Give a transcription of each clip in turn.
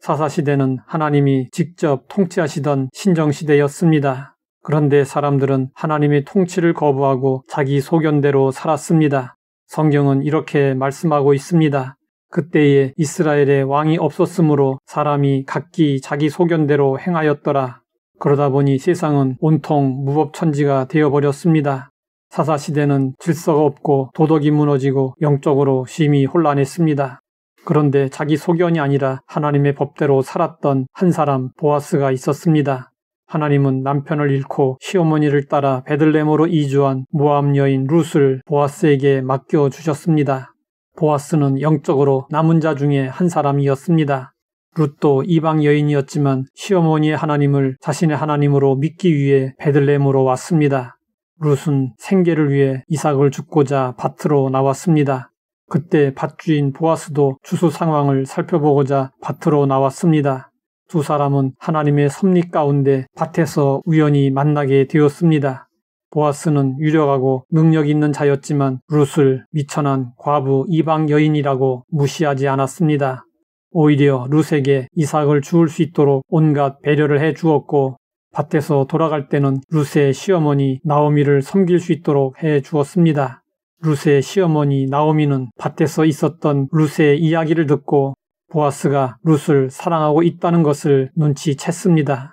사사시대는 하나님이 직접 통치하시던 신정시대였습니다. 그런데 사람들은 하나님의 통치를 거부하고 자기 소견대로 살았습니다. 성경은 이렇게 말씀하고 있습니다. 그때에 이스라엘에 왕이 없었으므로 사람이 각기 자기 소견대로 행하였더라. 그러다 보니 세상은 온통 무법천지가 되어버렸습니다. 사사시대는 질서가 없고 도덕이 무너지고 영적으로 심히 혼란했습니다. 그런데 자기 소견이 아니라 하나님의 법대로 살았던 한 사람 보아스가 있었습니다. 하나님은 남편을 잃고 시어머니를 따라 베들레헴으로 이주한 모압 여인 룻을 보아스에게 맡겨주셨습니다. 보아스는 영적으로 남은 자 중에 한 사람이었습니다. 룻도 이방 여인이었지만 시어머니의 하나님을 자신의 하나님으로 믿기 위해 베들레헴으로 왔습니다. 룻은 생계를 위해 이삭을 줍고자 밭으로 나왔습니다. 그때 밭주인 보아스도 주소 상황을 살펴보고자 밭으로 나왔습니다. 두 사람은 하나님의 섭리 가운데 밭에서 우연히 만나게 되었습니다. 보아스는 유력하고 능력 있는 자였지만 룻을 미천한 과부 이방 여인이라고 무시하지 않았습니다. 오히려 룻에게 이삭을 주울 수 있도록 온갖 배려를 해 주었고 밭에서 돌아갈 때는 룻의 시어머니 나오미를 섬길 수 있도록 해 주었습니다. 룻의 시어머니 나오미는 밭에서 있었던 룻의 이야기를 듣고 보아스가 룻을 사랑하고 있다는 것을 눈치챘습니다.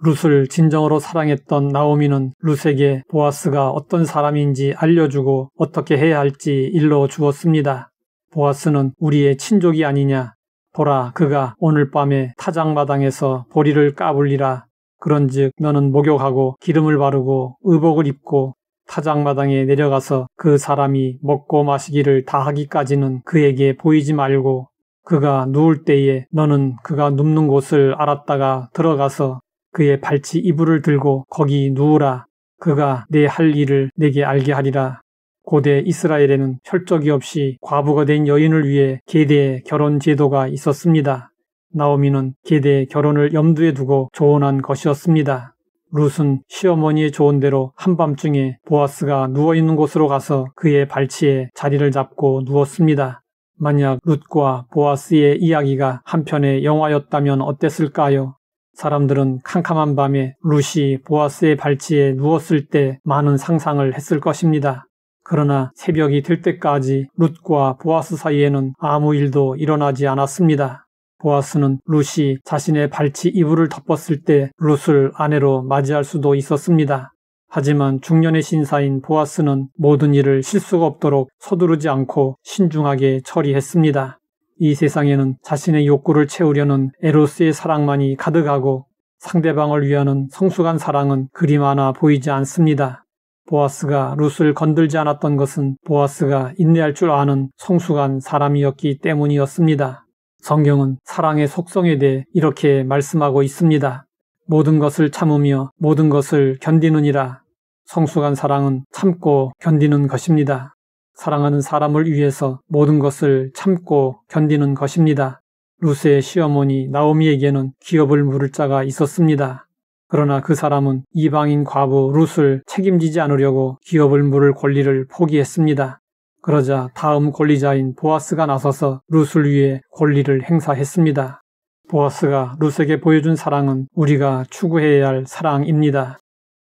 룻을 진정으로 사랑했던 나오미는 룻에게 보아스가 어떤 사람인지 알려주고 어떻게 해야 할지 일러주었습니다. 보아스는 우리의 친족이 아니냐. 보라, 그가 오늘 밤에 타작마당에서 보리를 까불리라. 그런즉 너는 목욕하고 기름을 바르고 의복을 입고 타작마당에 내려가서 그 사람이 먹고 마시기를 다 하기까지는 그에게 보이지 말고 그가 누울 때에 너는 그가 눕는 곳을 알았다가 들어가서 그의 발치 이불을 들고 거기 누우라. 그가 내 할 일을 내게 알게 하리라. 고대 이스라엘에는 혈족이 없이 과부가 된 여인을 위해 계대 결혼 제도가 있었습니다. 나오미는 계대 결혼을 염두에 두고 조언한 것이었습니다. 룻은 시어머니의 조언대로 한밤중에 보아스가 누워있는 곳으로 가서 그의 발치에 자리를 잡고 누웠습니다. 만약 룻과 보아스의 이야기가 한편의 영화였다면 어땠을까요? 사람들은 캄캄한 밤에 룻이 보아스의 발치에 누웠을 때 많은 상상을 했을 것입니다. 그러나 새벽이 될 때까지 룻과 보아스 사이에는 아무 일도 일어나지 않았습니다. 보아스는 룻이 자신의 발치 이불을 덮었을 때 룻을 아내로 맞이할 수도 있었습니다. 하지만 중년의 신사인 보아스는 모든 일을 실수가 없도록 서두르지 않고 신중하게 처리했습니다. 이 세상에는 자신의 욕구를 채우려는 에로스의 사랑만이 가득하고 상대방을 위하는 성숙한 사랑은 그리 많아 보이지 않습니다. 보아스가 룻을 건들지 않았던 것은 보아스가 인내할 줄 아는 성숙한 사람이었기 때문이었습니다. 성경은 사랑의 속성에 대해 이렇게 말씀하고 있습니다. 모든 것을 참으며 모든 것을 견디느니라. 성숙한 사랑은 참고 견디는 것입니다. 사랑하는 사람을 위해서 모든 것을 참고 견디는 것입니다. 룻의 시어머니 나오미에게는 기업을 물을 자가 있었습니다. 그러나 그 사람은 이방인 과부 룻을 책임지지 않으려고 기업을 물을 권리를 포기했습니다. 그러자 다음 권리자인 보아스가 나서서 룻을 위해 권리를 행사했습니다. 보아스가 룻에게 보여준 사랑은 우리가 추구해야 할 사랑입니다.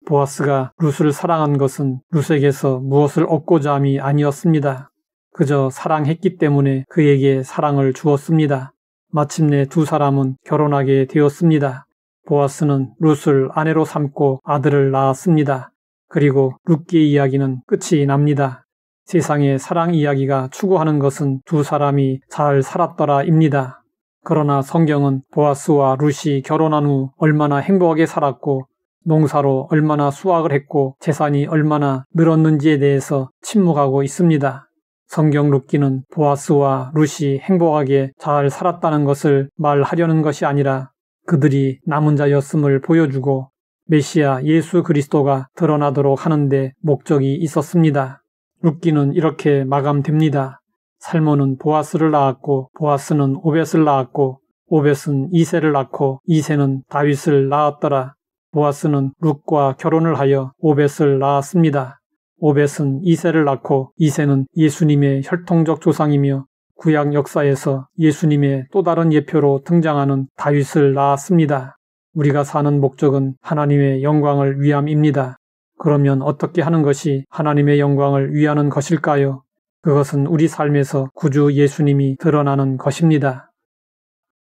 보아스가 룻을 사랑한 것은 룻에게서 무엇을 얻고자 함이 아니었습니다. 그저 사랑했기 때문에 그에게 사랑을 주었습니다. 마침내 두 사람은 결혼하게 되었습니다. 보아스는 룻을 아내로 삼고 아들을 낳았습니다. 그리고 룻기의 이야기는 끝이 납니다. 세상의 사랑 이야기가 추구하는 것은 두 사람이 잘 살았더라입니다. 그러나 성경은 보아스와 룻이 결혼한 후 얼마나 행복하게 살았고 농사로 얼마나 수확을 했고 재산이 얼마나 늘었는지에 대해서 침묵하고 있습니다. 성경 룻기는 보아스와 룻이 행복하게 잘 살았다는 것을 말하려는 것이 아니라 그들이 남은 자였음을 보여주고 메시아 예수 그리스도가 드러나도록 하는 데 목적이 있었습니다. 룻기는 이렇게 마감됩니다. 살몬은 보아스를 낳았고 보아스는 오벳을 낳았고 오벳은 이새를 낳고 이새는 다윗을 낳았더라. 보아스는 룻과 결혼을 하여 오벳을 낳았습니다. 오벳은 이새를 낳고 이새는 예수님의 혈통적 조상이며 구약 역사에서 예수님의 또 다른 예표로 등장하는 다윗을 낳았습니다. 우리가 사는 목적은 하나님의 영광을 위함입니다. 그러면 어떻게 하는 것이 하나님의 영광을 위하는 것일까요? 그것은 우리 삶에서 구주 예수님이 드러나는 것입니다.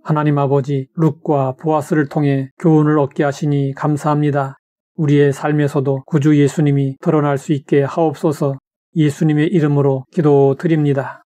하나님 아버지, 룻과 보아스를 통해 교훈을 얻게 하시니 감사합니다. 우리의 삶에서도 구주 예수님이 드러날 수 있게 하옵소서. 예수님의 이름으로 기도드립니다.